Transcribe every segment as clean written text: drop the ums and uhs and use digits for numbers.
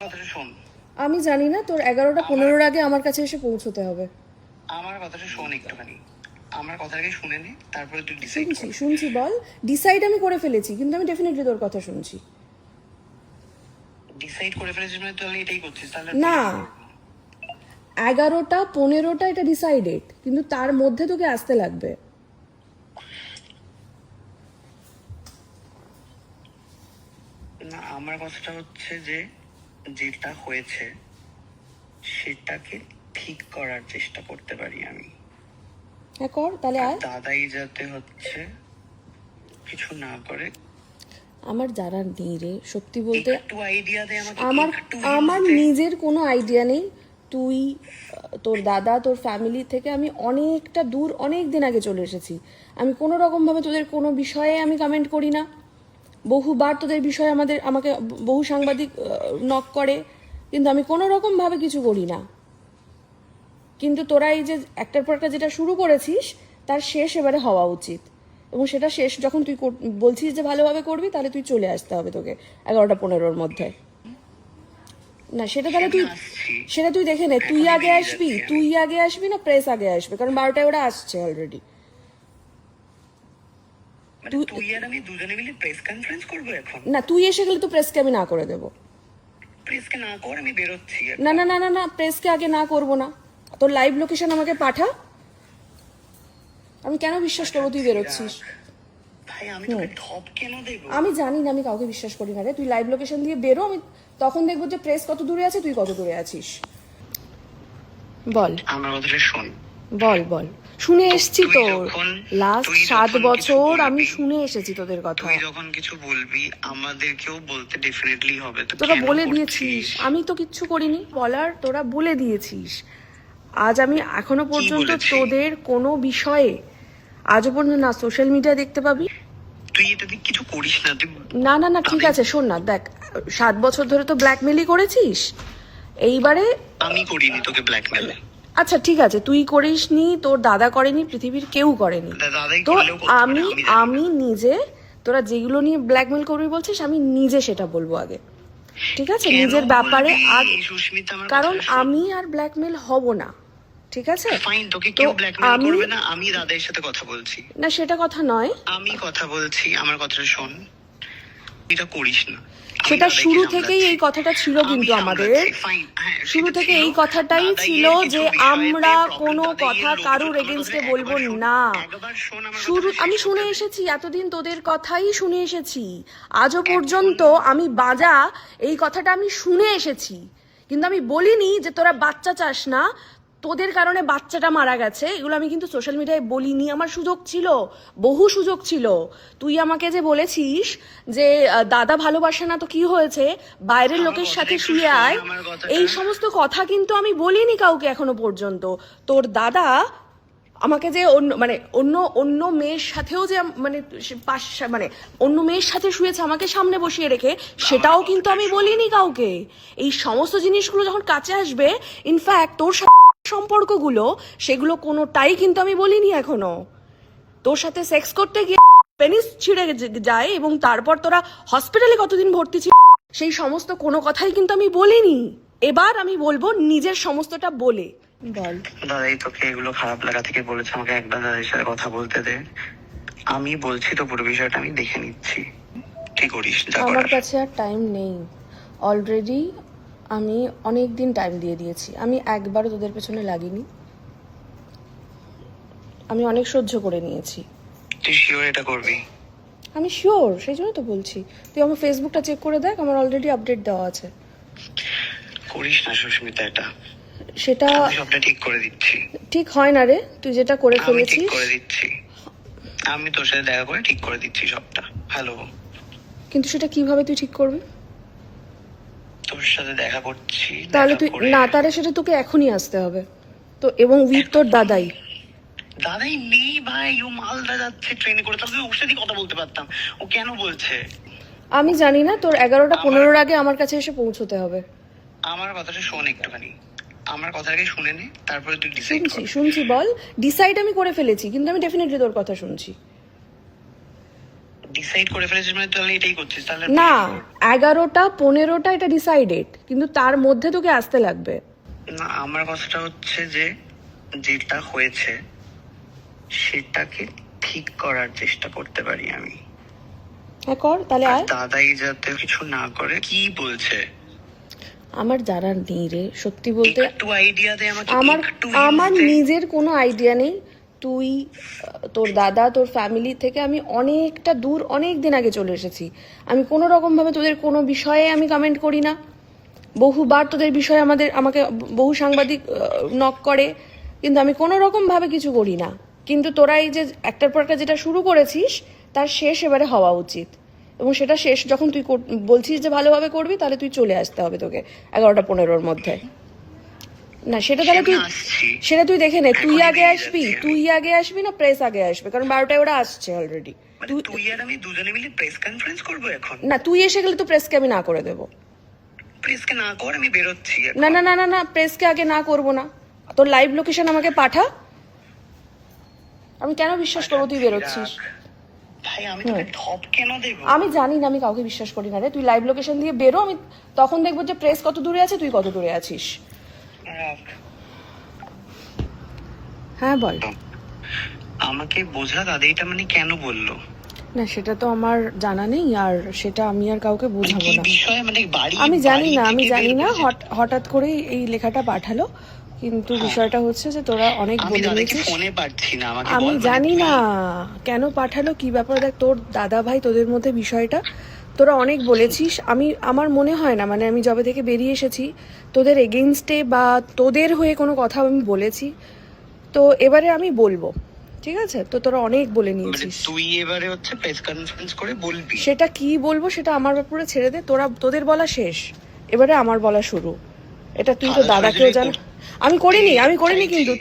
কথাটা শোন। আমি জানি না, তোর 11টা 15 আগে আমার কাছে এসে পৌঁছতে হবে। আমার কথাটা শোন একটুখানি, আমার কথাটাকে শুনে নে, তারপরে তুই ডিসাইড শুনছি কর। শুনছি বল। ডিসাইড আমি করে ফেলেছি, কিন্তু আমি ডেফিনেটলি তোর কথা শুনছি। ডিসাইড করে ফেলেছিস মানে তুই এটাই করছিস, তাহলে না, কি করবো? 11টা 15টা এটা ডিসাইডেড, কিন্তু তার মধ্যে তোকে আসতে লাগবে। না, আমার কথাটা হচ্ছে যে যেটা হয়েছে সেটাকে ঠিক করার চেষ্টা করতে পারি আমি। হ্যাঁ কর, তাহলে আর আয়। দাদাই যাতে হচ্ছে কিছু না করে। আমার জানার নেই রে, সত্যি বলতে। একটু আইডিয়া দে আমাকে, আমার একটু আমার hints দে। নিজের কোনো আইডিয়া নেই। তুই তোর দাদা, তোর ফ্যামিলি থেকে আমি অনেকটা দূর, অনেক দিন আগে চলে এসেছি। আমি কোনো রকমভাবে তোদের কোনো বিষয়ে আমি কমেন্ট করি না। বহুবার তোদের বিষয়ে আমাকে বহু সাংবাদিক নক করে, কিন্তু আমি কোনো রকমভাবে কিছু করি না। কিন্তু তোরা এই যে একটার পর একটা যেটা শুরু করেছিস, তার শেষ এবারে হওয়া উচিত। এবং সেটা শেষ যখন তুই বলছিস যে ভালোভাবে করবি, তাহলে তুই চলে আসতে হবে তোকে 11টা 15-র মধ্যে। না সেটা তাহলে তুই, আসছি, সেটা তুই দেখে নে। তুই এখনই আগে বেরিয়ে আসবি, যাচ্ছি আমি। তুই আগে আসবি না প্রেস আগে আসবে? কারণ 12টায় ওরা আসছে অলরেডি। মানে তুই আর আমি দুজনে মিলে প্রেস কনফারেন্স করবো এখন? না, তুই এসে গেলে তো প্রেসকে আমি না করে দেবো। প্রেসকে না কর, আমি বেরোচ্ছি এখন। না না না না না, প্রেসকে আগে না করবো না। তোর লাইভ লোকেশন আমাকে পাঠা। আমি কেন বিশ্বাস করবো তুই বেরোচ্ছিস? ভাই আমি তোকে ঠপ কেন দেবো? আমি জানি না, আমি কাউকে বিশ্বাস করি না রে। তুই লাইভ লোকেশন দিয়ে বেরো, আমি তখন দেখবো যে প্রেস কত দূরে আছে, তুই কত দূরে আছিস। বল আমার কথাটা শোন। বল বল। শুনে এসছি তুই তো, যখন- লাস্ট তুই 7 যখন কিছু বছর আমি বলবি, শুনে এসেছি তোদের কথা। তুই যখন কিছু বলবি আমাদেরকেও বলতে ডেফিনেটলি হবে। তো তোরা কেন বলে করছিস? দিয়েছিস, আমি তো কিচ্ছু করিনি বলার, তোরা বলে দিয়েছিস। আজ আমি এখনো পর্যন্ত বলেছি? তোদের কোনো বিষয়ে আজও পর্যন্ত না সোশ্যাল মিডিয়া দেখতে পাবি। তুই এটা দিয়ে কিছু করিস না তুই। না না না, ঠিক আছে শোন না, দেখ 7 বছর ধরে তো ব্ল্যাকমেলই করেছিস। এইবারে আমি করিনি তোকে ব্ল্যাকমেল। আচ্ছা ঠিক আছে, তুই করিসনি, তোর দাদা করেনি, পৃথিবীর কেউ করেনি। দাদাই তো করলেও করতে পারে, আমি আমি জানি না। আমি নিজে, তোরা যেগুলো নিয়ে ব্ল্যাকমেল করবি বলছিস, আমি নিজে সেটা বলবো আগে। ঠিক আছে, কেন নিজের ব্যাপারে বলবি, আগে। সুস্মিতা? আমার কারণ কথাটা শোন। আমি আর ব্ল্যাকমেল হব না, ঠিক আছে? ফাইন, তোকে তো কেউ ব্ল্যাকমেল আমি, করবে না, আমি দাদার সাথে কথা বলছি। না সেটা কথা নয়। আমি কথা বলছি, আমার কথাটা শোন। এটা করিস না। আমি সেটা দাদাকে শুরু সামলাচ্ছি। থেকেই এই কথাটা ছিল আমি কিন্তু আমাদের। সামলাচ্ছি, fine, হ্যাঁ, শুরু সেটা থেকে ছিল। এই কথাটাই দাদাইয়ের ছিল কিছু যে বিষয়েতে আমরা problem, কোনো দাদাইয়ের কথা লোকজন, কারুর আমার এগেনস্টে কথাটা বলবো একবার শোন, না। একবার শোন আমার শুরু কথাটা আমি শেষ শুনে করতে দে। এসেছি, এতদিন তোদের কথাই শুনে এসেছি। আজও পর্যন্ত আমি বাজা এই কথাটা আমি শুনে এসেছি, কিন্তু আমি বলিনি যে তোরা বাচ্চা চাস না, তোদের কারণে বাচ্চাটা মারা গেছে। এগুলো আমি কিন্তু সোশ্যাল মিডিয়ায় বলিনি। আমার সুযোগ ছিল, বহু সুযোগ ছিল। তুই আমাকে যে বলেছিস যে দাদা ভালোবাসে না তো কি হয়েছে, বাইরের আমার লোকের সাথে কথাটা একটু শুয়ে শোন, আয়, আমার কথাটা। এই সমস্ত কথা কিন্তু আমি বলিনি কাউকে এখনো পর্যন্ত। তোর দাদা আমাকে যে অন্য মানে অন্য অন্য মেয়ের সাথেও যে মানে মানে অন্য মেয়ের সাথে শুয়েছে আমাকে সামনে বসিয়ে রেখে, সেটাও কিন্তু আমি বলিনি কাউকে। এই সমস্ত জিনিসগুলো যখন কাছে আসবে, ইনফ্যাক্ট তোর সাথে সম্পর্কগুলো, সেগুলো কোনোটাই কিন্তু আমি বলিনি এখনো। তোর সাথে সেক্স করতে গিয়ে পেনিস ছিঁড়ে যায় এবং তারপর তোরা হসপিটালে কতদিন ভর্তি ছিল, সেই সমস্ত কোনো কথাই কিন্তু আমি বলিনি। এবার আমি বলবো নিজের সমস্তটা বলে। বল। দাদাই তোকে এগুলো খারাপ লাগা থেকে বলেছে আমাকে একবার দাদার সাথে কথা বলতে দে। আমি বলছি তো পুরো বিষয়টা আমি দেখে নিচ্ছি, কি করিস যা আমার করার। কাছে আর টাইম নেই। অলরেডি আমি অনেক দিন টাইম দিয়ে দিয়েছি। আমি একবারও তোদের পেছনে লাগিনি। আমি অনেক সহ্য করে নিয়েছি। তুই শিওর এটা করবি? আমি শিওর, সেই জন্য তো বলছি। তুই আমার ফেসবুকটা চেক করে দেখ, আমার অলরেডি আপডেট দেওয়া আছে। করিস না সুস্মিতা এটা, সেটা আমি সবটা ঠিক করে দিচ্ছি। ঠিক হয় না রে, তুই যেটা করে আমি ঠিক ফেলেছিস। করে দিচ্ছি, আমি তোর সাথে দেখা করে ঠিক করে দিচ্ছি সবটা। হ্যালো, কিন্তু সেটা কিভাবে তুই ঠিক করবি? তোর সাথে দেখা করছি, তাহলে দেখা তুই করে- না, তাহলে সেটা তোকে এখনই আসতে হবে তো, এবং উইথ তোর দাদাই। দাদাই নেই ভাই, ও মালদা যাচ্ছে ট্রেনে করে, তাহলে ওর সাথে কথা বলতে পারতাম। ও কেন বলছে? আমি জানি না, তোর 11টা 15-র আগে আমার কাছে এসে পৌঁছতে হবে। আমার কথাটা শোন একটুখানি, আমার কথাটাকে শুনে নে, তারপরে তুই ডিসাইড শুনছি কর। শুনছি বল। ডিসাইড আমি করে ফেলেছি, কিন্তু আমি ডেফিনেটলি তোর কথা শুনছি। ডিসাইড করে ফেলেছিস মানে তাহলে এটাই করছিস তাহলে না 11টা 15টা এটা ডিসাইডেড, কিন্তু তার মধ্যে তোকে আসতে লাগবে। না আমার কথাটা হচ্ছে যে যেটা হয়েছে সেটাকে ঠিক করার চেষ্টা করতে পারি আমি। হ্যাঁ কর, তাহলে আর আয়। দাদাই যাতে কিছু না করে। কি বলছে? আমার জানার নেই রে, সত্যি বলতে একটু আইডিয়া দে আমাকে, আমার একটু আমার hint দে। নিজের কোনো আইডিয়া নেই। তুই তোর দাদা তোর ফ্যামিলি থেকে আমি অনেকটা দূর, অনেক দিন আগে চলে এসেছি। আমি কোনো রকম ভাবে তোদের কোনো বিষয়ে আমি কমেন্ট করি না। বহুবার তোদের বিষয়ে আমাকে বহু সাংবাদিক নক করে, কিন্তু আমি কোনো রকম ভাবে কিছু করি না। কিন্তু তোরা এই যে একটার পর একটা যেটা শুরু করেছিস তার শেষ এবারে হওয়া উচিত, এবং সেটা শেষ যখন তুই বলছিস যে ভালোভাবে করবি, তাহলে তুই চলে আসতে হবে তোকে 11টা 15-র মধ্যে। না সেটা তাহলে তুই আসছি। সেটা তুই দেখে নে, তুই এখনই আগে বেরিয়ে আসবি, যাচ্ছি আমি। তুই আগে আসবি না প্রেস আগে আসবে? কারণ 12টায় ওরা আসছে অলরেডি। মানে তুই আর আমি দুজনে মিলে প্রেস কনফারেন্স করবো এখন? না তুই এসে গেলে তো প্রেসকে আমি না করে দেবো। প্রেসকে না কর, আমি বেরোচ্ছি এখন। না না না না না, প্রেসকে আগে না করবো না। তোর লাইভ লোকেশন আমাকে পাঠা, আমি কেন বিশ্বাস করবো তুই বেরোচ্ছিস? ভাই আমি তোকে ঠপ কেন দেবো? আমি জানি না, আমি কাউকে বিশ্বাস করি না রে। তুই লাইভ লোকেশন দিয়ে বেরো, আমি তখন দেখবো যে প্রেস কত দূরে আছে, তুই কত দূরে আছিস। রাখ। হ্যাঁ বল। আমাকে বোঝা দাদা এটা মানে কেন বললো? না সেটা তো আমার জানা নেই, আর সেটা আমি আর কাউকে বোঝাবো কি না। বিষয় মানে বাড়ি? আমি জানি না, বাড়ি আমি থেকে জানি বের না, করেছে? হঠাৎ করেই এই লেখাটা পাঠালো। কিন্তু বিষয়টা হচ্ছে যে তোরা অনেক আমি বলে দাদাকে নিয়েছিস। ফোনে পাচ্ছি না, আমাকে আমি বল, মানে জানি তুই- না কেন পাঠালো, কি ব্যাপার। দেখ তোর দাদা ভাই তোদের মধ্যে বিষয়টা তোরা অনেক বলেছিস। আমার মনে হয় না, মানে আমি যবে থেকে বেরিয়ে এসেছি তোদের এগেইনস্টে বা তোদের হয়ে কোনো কথা আমি বলেছি। তো এবারে আমি বলবো, ঠিক আছে? তো তোরা অনেক বলে মানে নিয়েছিস। তুই এবারে হচ্ছে প্রেস কনফারেন্স করে বলবি? সেটা কি বলবো সেটা আমার ব্যাপারে ছেড়ে দে। তোদের বলা শেষ, এবারে আমার বলা শুরু। এটা তুই তো আলাদা দাদাকেও সরাসরি জান। আমি করিনি চাইছিস? কিন্তু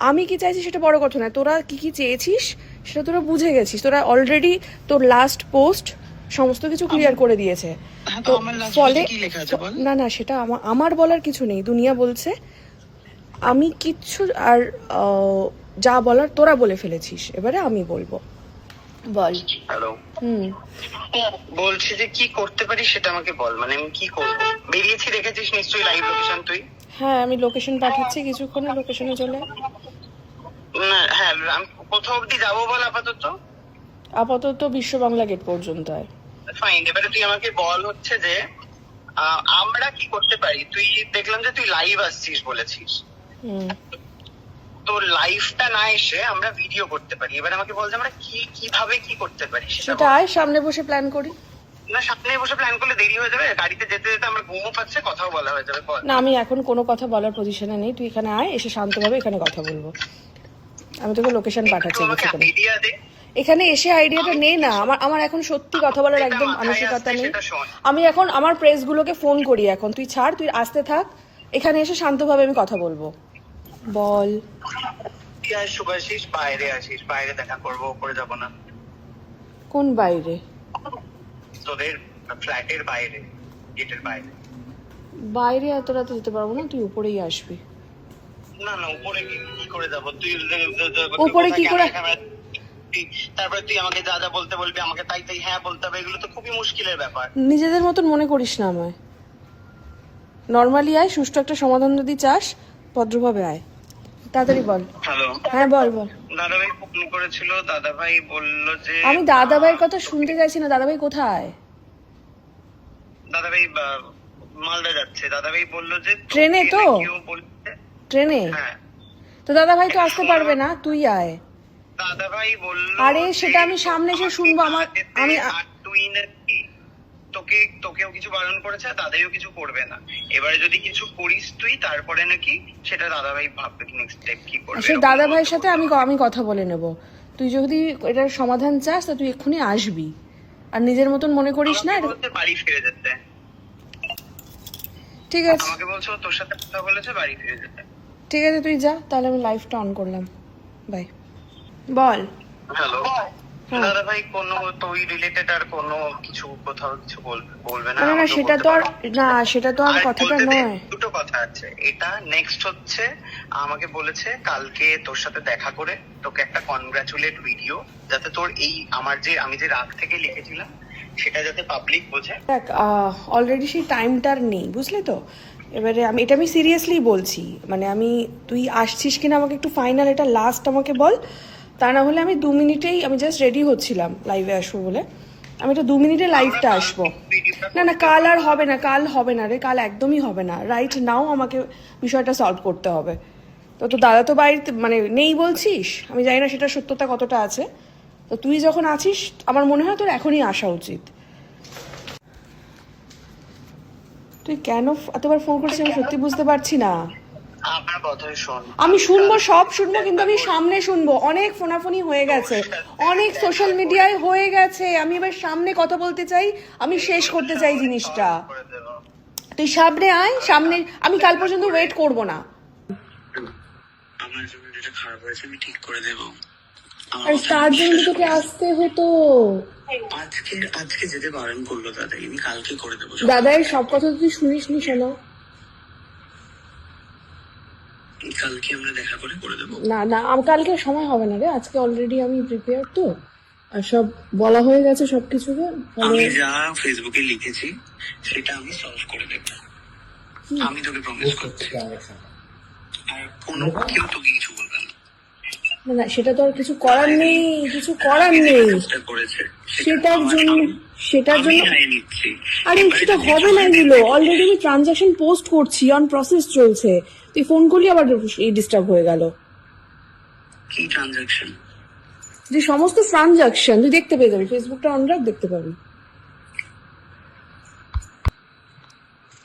আমি কি চাইছি সেটা বড় কথা নয়। তোরা কি কি চেয়েছিস সেটা তোরা বুঝে গেছিস। তোরা অলরেডি তোর লাস্ট পোস্ট সমস্ত কিছু ক্লিয়ার করে দিয়েছে। হ্যাঁ, তো তো আমার last ফলে post-এ কি লেখা আছে বল? না না, সেটা আমার বলার কিছু নেই। দুনিয়া বলছে, আমি কিচ্ছু আর যা বলার তোরা বলে ফেলেছিস, এবারে আমি বলবো। বল। হ্যালো, হুম। বলছি যে কি করতে পারি সেটা আমাকে বল, মানে আমি কি করব? বেরিয়েছি দেখেছিস নিশ্চয়ই লাইভ লোকেশন তুই? হ্যাঁ আমি লোকেশন পাঠাচ্ছি, কিছুক্ষণে লোকেশনে চলে আয়। না হ্যাঁ, আমি কোথাও অব্দি যাবো বল আপাতত? আপাতত বিশ্ব বাংলা গেট পর্যন্ত আয়। ফাইন, এবারে তুই আমাকে বল হচ্ছে যে আমরা কি করতে পারি। তুই দেখলাম যে তুই লাইভ আসছিস বলেছিস, হুম। তো লাইভটা না এসে আমরা ভিডিও করতে পারি। এবার আমাকে বল যে আমরা কিভাবে কি করতে পারি সেটা সেটা বল। আয়, সামনে বসে প্ল্যান করি। না সামনে বসে প্ল্যান করলে দেরি হয়ে যাবে, গাড়িতে যেতে যেতে আমার ঘুমও পাচ্ছে, কথাও বলা হয়ে যাবে। বল। না আমি এখন কোনো কথা বলার পজিশনে নেই, তুই এখানে আয়, এসে শান্তভাবে এখানে কথা বলবো। আমি তোকে লোকেশন একটু পাঠাচ্ছি আমাকে কিছুক্ষণে। আইডিয়া দে। এখানে এসে আইডিয়াটা নে না। আমার এখন সত্যি কথা বলার যেটা একদম মাথায় মানসিকতা আসছে নেই। সেটা শোন। আমি এখন আমার প্রেসগুলোকে ফোন করি এখন। তুই ছাড়, তুই আসতে থাক, এখানে এসে শান্তভাবে আমি কথা বলবো। বল। তুই শুভ আসিস, বাইরে আসিস, বাইরে দেখা করবো, ওপরে যাবো না। কোন বাইরে? তোদের ফ্ল্যাটের বাইরে, গেটের বাইরে। বাইরে এত রাতে যেতে পারবো না, তুই উপরেই আসবি। না না, উপরে কি করে যাবো? তুই উপরে কি করে? তারপরে তুই আমাকে যা যা বলতে বলবি, আমাকে তাই তাই হ্যাঁ বলতে হবে, এগুলো তো খুবই মুশকিলের ব্যাপার। নিজেদের মতন মনে করিস না আমায়। নর্মালি আয়, সুষ্ঠু একটা সমাধান যদি চাস ভদ্রভাবে আয়। তাড়াতাড়ি বল। হ্যালো, হ্যাঁ বল বল। দাদাভাই ফোন করেছিল, দাদাভাই বললো যে আমি দাদাভাইয়ের কথা শুনতে চাইছি না। দাদাভাই কোথায়? দাদাভাই মালদা যাচ্ছে। দাদাভাই বললো যে ট্রেনে তোকে তো? কেউ বলছে। ট্রেনে? হ্যাঁ, তো দাদাভাই তো আসতে পারবে না, তুই আয়। দাদাভাই বললো আরে যে সেটা আমি সামনে এসে আমাকে শুনবো। যেতে, আমি আর তুই নাকি তোকেও কিছু বারণ করেছে, আর দাদাইও কিছু করবে না। এবারে যদি কিছু করিস তুই, তারপরে নাকি সেটা দাদাভাই ভাববে নেক্সট স্টেপ কি করবে। সেই দাদা ভাইয়ের সাথে আমি কথা বলে নেব। তুই যদি এটার সমাধান চাস তা তুই এক্ষুনি আসবি, আর নিজের মতন মনে করিস না। আমাকে বলছে বাড়ি ফিরে যেতে। ঠিক আছে আমাকে বলছে ও তোর সাথে কথা বলেছে, বাড়ি ফিরে যেতে। ঠিক আছে, তুই যা তাহলে। আমি লাইভটা অন করলাম। বাই। বল। হ্যালো, হ্যাঁ। দাদা ভাই কোনো তো ওই রিলেটেড আর কোনো কিছু কোথাও কিছু বলবে না? না না আমাকেও সেটা বলতে তো আর পারো। না, সেটা তো আর কথাটা বলতে দে, নয়। দুটো কথা আছে। এটা নেক্সট হচ্ছে, আমাকে বলেছে কালকে তোর সাথে দেখা করে তোকে একটা কনগ্রাচুলেট ভিডিও, যাতে তোর এই আমি যে রাগ থেকে লিখেছিলাম সেটা যাতে পাবলিক বোঝে। দেখ অলরেডি সেই টাইমটার নেই, বুঝলি তো। এবারে আমি সিরিয়াসলি বলছি, মানে তুই আসছিস কিনা আমাকে একটু ফাইনাল এটা লাস্ট আমাকে বল। তা না হলে আমি 2 মিনিটেই আমি জাস্ট রেডি হচ্ছিলাম লাইভে আসবো বলে, আমি এটা 2 মিনিটে লাইভটা আসবো। না না, কাল আর হবে না, কাল হবে না রে, কাল একদমই হবে না। রাইট নাও আমাকে বিষয়টা সলভ করতে হবে। তো দাদা তো বাড়িতে মানে নেই বলছিস, আমি জানি না সেটা সত্যতা কতটা আছে। তো তুই যখন আছিস আমার মনে হয় তোর এখনই আসা উচিত। তুই কেন এতবার ফোন করছিস আমি সত্যি বুঝতে পারছি না। আমার কথাই শোন। আমি শুনবো, সব শুনবো, কিন্তু আমি সামনে শুনবো। অনেক ফোনাফোনি হয়ে গেছে, অনেক সোশ্যাল মিডিয়ায় হয়ে গেছে, আমি এবার সামনে কথা বলতে চাই, আমি শেষ করতে চাই জিনিসটা। তুই সামনে আয়, সামনে। আমি কাল পর্যন্ত ওয়েট করব না। আমার জন্য যেটা খারাপ হয়েছে আমি ঠিক করে দেবো। আর তার জন্য তোকে আসতে হতো। আজকে যেতে বারণ করলো দাদা, আমি কালকে করে দেবো। দাদাই সব কথা তুই শুনিস নি, শোনো। কালকে আমরা দেখা করে দেবো। না না, কালকে সময় হবে না রে, আজকে অলরেডি আমি প্রিপেয়ার তো, আর সব বলা হয়ে গেছে সবকিছুকে। আমি যা ফেসবুকে লিখেছি সেটা আমি সলভ করে দেব, আমি তোকে প্রমিস করছি। আর কোনো কেউ তোকে কিছু বলবে না। না না, সেটা তো আর কিছু করার নেই, কিছু করার নেই। সেটার জন্য আরে সেটা হবে না, এগুলো অলরেডি আমি ট্রানজাকশন পোস্ট করছি, অন প্রসেস চলছে। তুই ফোন করলি আবার ডিস্টার্ব হয়ে গেল। কি ট্রানজাকশন? যে সমস্ত ট্রানজাকশন তুই দেখতে পেয়ে যাবি, ফেসবুকটা অন রাখ, দেখতে পাবি।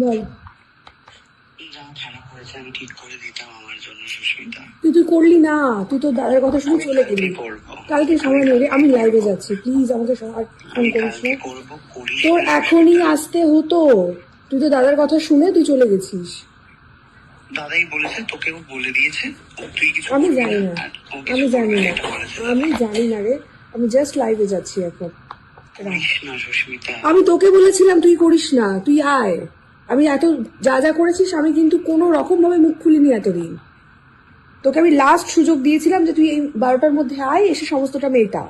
বল। যা খারাপ হয়েছে আমি ঠিক করে দিতাম আমার জন্য, সুস্মিতা। তুই করলি না, তুই তো দাদার কথা শুনে চলে গেলি। কালকে সময় নেই রে, আমি লাইভে যাচ্ছি, প্লিজ আমাকে ফোন করিস না। তোর এখনই আসতে হতো, তুই তো দাদার কথা শুনে তুই চলে গেছিস। দাদাই বলেছে, তোকেও বলে দিয়েছে, তুই কিছু আমি জানি না, আমি জানি না রে, আমি জাস্ট লাইভে যাচ্ছি এখন। আমি তোকে বলেছিলাম তুই করিস না, তুই আয়। আমি এত যা করেছিস আমি কিন্তু কোনো রকম ভাবে মুখ খুলিনি এতদিন। তোকে আমি লাস্ট সুযোগ দিয়েছিলাম যে তুই এই 12টার মধ্যে আয়, এসে সমস্তটা মেটা।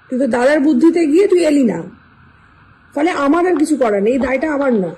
তুই তো দাদার বুদ্ধিতে গিয়ে তুই এলি না, ফলে আমার আর কিছু করার নেই, এই দায়টা আমার না।